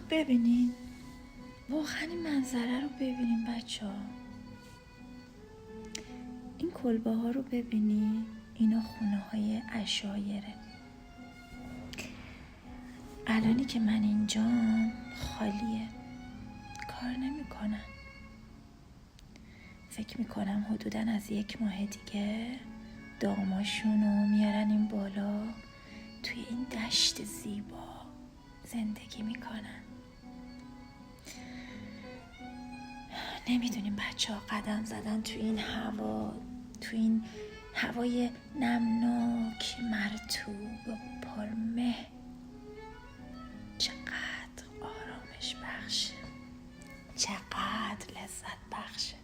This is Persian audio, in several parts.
خب ببینین، واقعا این منظره رو ببینین بچه ها. این کلبه ها رو ببینین، اینا خونه های عشایره. الانی که من اینجام خالیه، کار نمی کنن. فکر میکنم حدوداً از 1 ماه دیگه داماشونو میارن این بالا، توی این دشت زیبا زندگی میکنن. نمیدونیم بچه ها قدم زدن توی این هوا، توی این هوای نمناک مرطوب و پرمه، چقدر آرامش بخشه، چقدر لذت بخشه.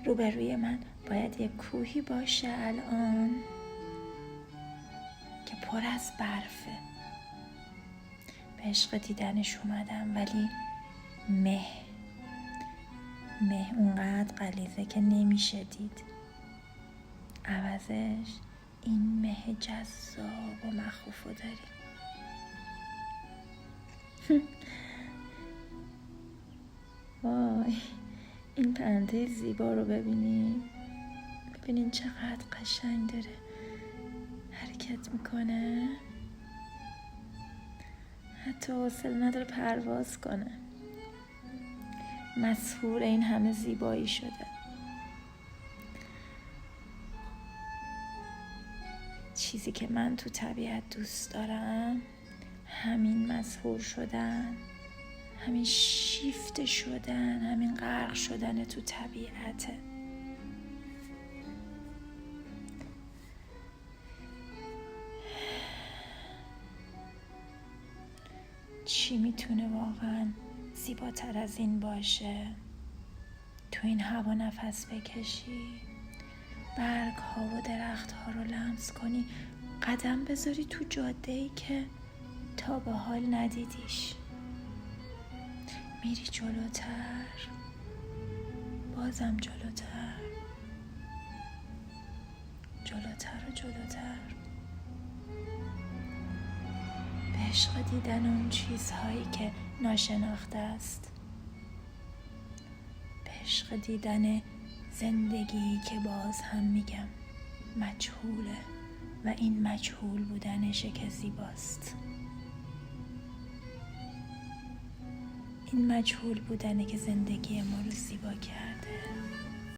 روبروی من باید یک کوهی باشه الان که پر از برفه. به عشق دیدنش اومدم، ولی مه اونقدر غلیظه که نمیشه دید. عوضش این مه جذاب و مخوفو داریم. وای، این پرنده زیبا رو ببینین چقدر قشنگ داره حرکت میکنه، حتی حوصله نداره پرواز کنه. مسحور این همه زیبایی شده. چیزی که من تو طبیعت دوست دارم همین مسحور شدن، همین شیفته شدن، همین غرق شدن تو طبیعته. چی میتونه واقعا زیباتر از این باشه؟ تو این هوا نفس بکشی، برگ ها و درخت ها رو لمس کنی، قدم بذاری تو جاده‌ای که تا به حال ندیدیش. میری جلوتر، بازم جلوتر، جلوتر و جلوتر، به عشق دیدن اون چیزهایی که ناشناخته است، به عشق دیدن زندگی که باز هم میگم مجهوله و این مجهول بودنشه که زیباست. این مجهول بودنه که زندگی ما رو زیبا کرد.